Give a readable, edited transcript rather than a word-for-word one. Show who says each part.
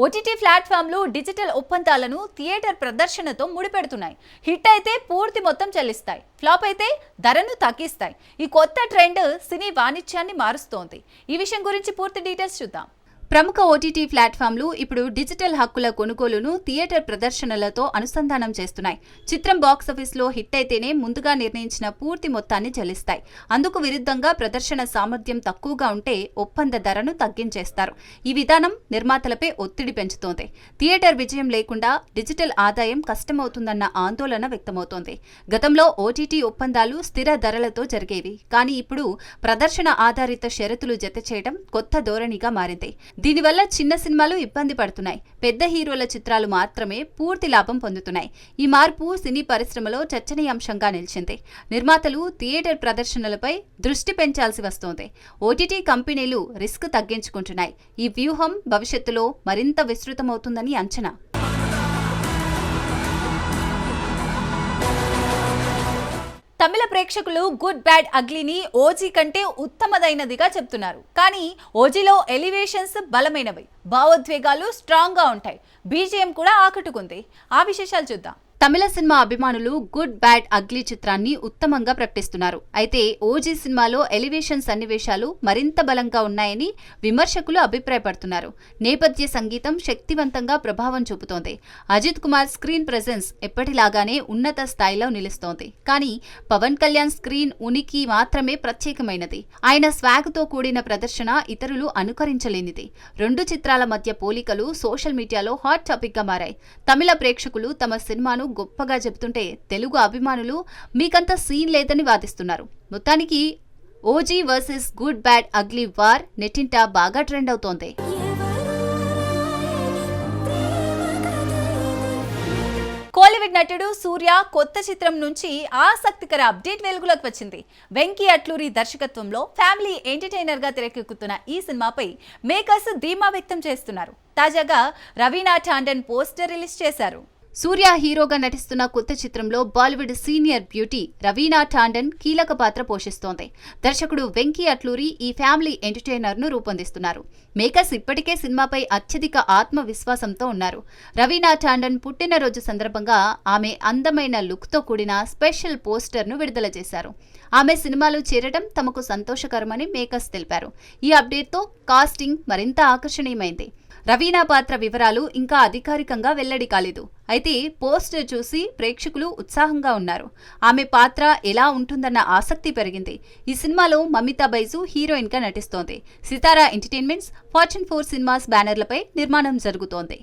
Speaker 1: OTT ప్లాట్ఫామ్లు digital ఒప్పందాలను theatre ప్రదర్శనతో ముడిపెడుతున్నాయి. Hit అయితే పూర్తి మొత్తం చెల్లిస్తాయి, ఫ్లాప్ అయితే ధరను తగ్గిస్తాయి. ఈ కొత్త ట్రెండ్ సినీ వాణిజ్యాన్ని మారుస్తోంది. ఈ విషయం గురించి పూర్తి డీటెయిల్స్ చూద్దాం. ప్రముఖ ఓటీటీ ప్లాట్ఫామ్లు ఇప్పుడు డిజిటల్ హక్కుల కొనుగోలును థియేటర్ ప్రదర్శనలతో అనుసంధానం చేస్తున్నాయి. చిత్రం బాక్సాఫీస్లో హిట్ అయితేనే ముందుగా నిర్ణయించిన పూర్తి మొత్తాన్ని చెల్లిస్తాయి. అందుకు విరుద్ధంగా ప్రదర్శన సామర్థ్యం తక్కువగా ఉంటే ఒప్పంద ధరను తగ్గించేస్తారు. ఈ విధానం నిర్మాతలపై ఒత్తిడి పెంచుతోంది. థియేటర్ విజయం లేకుండా డిజిటల్ ఆదాయం కష్టమవుతుందన్న ఆందోళన వ్యక్తమవుతోంది. గతంలో ఓటీటీ ఒప్పందాలు స్థిర ధరలతో జరిగేవి, కానీ ఇప్పుడు ప్రదర్శన ఆధారిత షరతులు జత చేయడం కొత్త ధోరణిగా మారింది. దీనివల్ల చిన్న సినిమాలు ఇబ్బంది పడుతున్నాయి, పెద్ద హీరోల చిత్రాలు మాత్రమే పూర్తి లాభం పొందుతున్నాయి. ఈ మార్పు సినీ పరిశ్రమలో చర్చనీయాంశంగా నిలిచింది. నిర్మాతలు థియేటర్ ప్రదర్శనలపై దృష్టి పెంచాల్సి వస్తోంది. ఓటీటీ కంపెనీలు రిస్క్ తగ్గించుకుంటున్నాయి. ఈ వ్యూహం భవిష్యత్తులో మరింత విస్తృతమవుతుందని అంచనా. తమిళ ప్రేక్షకులు గుడ్ బ్యాడ్ అగ్లీని ఓజీ కంటే ఉత్తమదైనదిగా చెప్తున్నారు. కానీ ఓజీలో ఎలివేషన్స్ బలమైనవి, భావోద్వేగాలు స్ట్రాంగ్ గా ఉంటాయి, బీజిఎం కూడా ఆకట్టుకుంది. ఆ విశేషాలు చూద్దాం. తమిళ సినిమా అభిమానులు గుడ్ బ్యాడ్ అగ్లీ చిత్రాన్ని ఉత్తమంగా ప్రకటిస్తున్నారు. అయితే ఓజీ సినిమాలో ఎలివేషన్ సన్నివేశాలు మరింత బలంగా ఉన్నాయని విమర్శకులు అభిప్రాయపడుతున్నారు. నేపథ్య సంగీతం శక్తివంతంగా ప్రభావం చూపుతోంది. అజిత్ కుమార్ స్క్రీన్ ప్రెజెన్స్ ఎప్పటిలాగానే ఉన్నత స్థాయిలో నిలుస్తోంది. కానీ పవన్ కళ్యాణ్ స్క్రీన్ ఉనికి మాత్రమే ప్రత్యేకమైనది. ఆయన స్వాగ్తో కూడిన ప్రదర్శన ఇతరులు అనుకరించలేనిది. రెండు చిత్రాల మధ్య పోలికలు సోషల్ మీడియాలో హాట్ టాపిక్ గా మారాయి. తమిళ ప్రేక్షకులు తమ సినిమాను గొప్పగా చెబుతుంటే తెలుగు అభిమానులు మీకంత సీన్ లేదని వాదిస్తున్నారు. మొత్తానికి OG versus good bad ugly war నెట్టింట బాగా ట్రెండ్ అవుతోంది. కోలీవుడ్ నటుడు సూర్య కొత్త చిత్రం నుంచి ఆసక్తికర అప్డేట్ వెలుగులోకి వచ్చింది. వెంకీ అట్లూరి దర్శకత్వంలో ఫ్యామిలీ ఎంటర్టైనర్ గా తెరకెక్కుతున్న ఈ సినిమాపై మేకర్స్ ధీమా వ్యక్తం చేస్తున్నారు. తాజాగా రవీనా టాండన్ పోస్టర్ రిలీజ్ చేశారు. సూర్య హీరోగా నటిస్తున్న కొత్త చిత్రంలో బాలీవుడ్ సీనియర్ బ్యూటీ రవీనా టాండన్ కీలక పాత్ర పోషిస్తోంది. దర్శకుడు వెంకీ అట్లూరి ఈ ఫ్యామిలీ ఎంటర్టైనర్ ను రూపొందిస్తున్నారు. మేకర్స్ ఇప్పటికే సినిమాపై అత్యధిక ఆత్మవిశ్వాసంతో ఉన్నారు. రవీనా టాండన్ పుట్టినరోజు సందర్భంగా ఆమె అందమైన లుక్ తో కూడిన స్పెషల్ పోస్టర్ ను విడుదల చేశారు. ఆమె సినిమాలో చేరడం తమకు సంతోషకరమని మేకర్స్ తెలిపారు. ఈ అప్డేట్ తో కాస్టింగ్ మరింత ఆకర్షణీయమైంది. రవీనా పాత్ర వివరాలు ఇంకా అధికారికంగా వెల్లడి కాలేదు. అయితే పోస్టర్ చూసి ప్రేక్షకులు ఉత్సాహంగా ఉన్నారు. ఆమె పాత్ర ఎలా ఉంటుందన్న ఆసక్తి పెరిగింది. ఈ సినిమాలో మమితా బైజు హీరోయిన్ గా నటిస్తోంది. సితారా ఎంటర్టైన్మెంట్స్, ఫార్చ్యూన్ 4 సినిమాస్ బ్యానర్లపై నిర్మాణం జరుగుతోంది.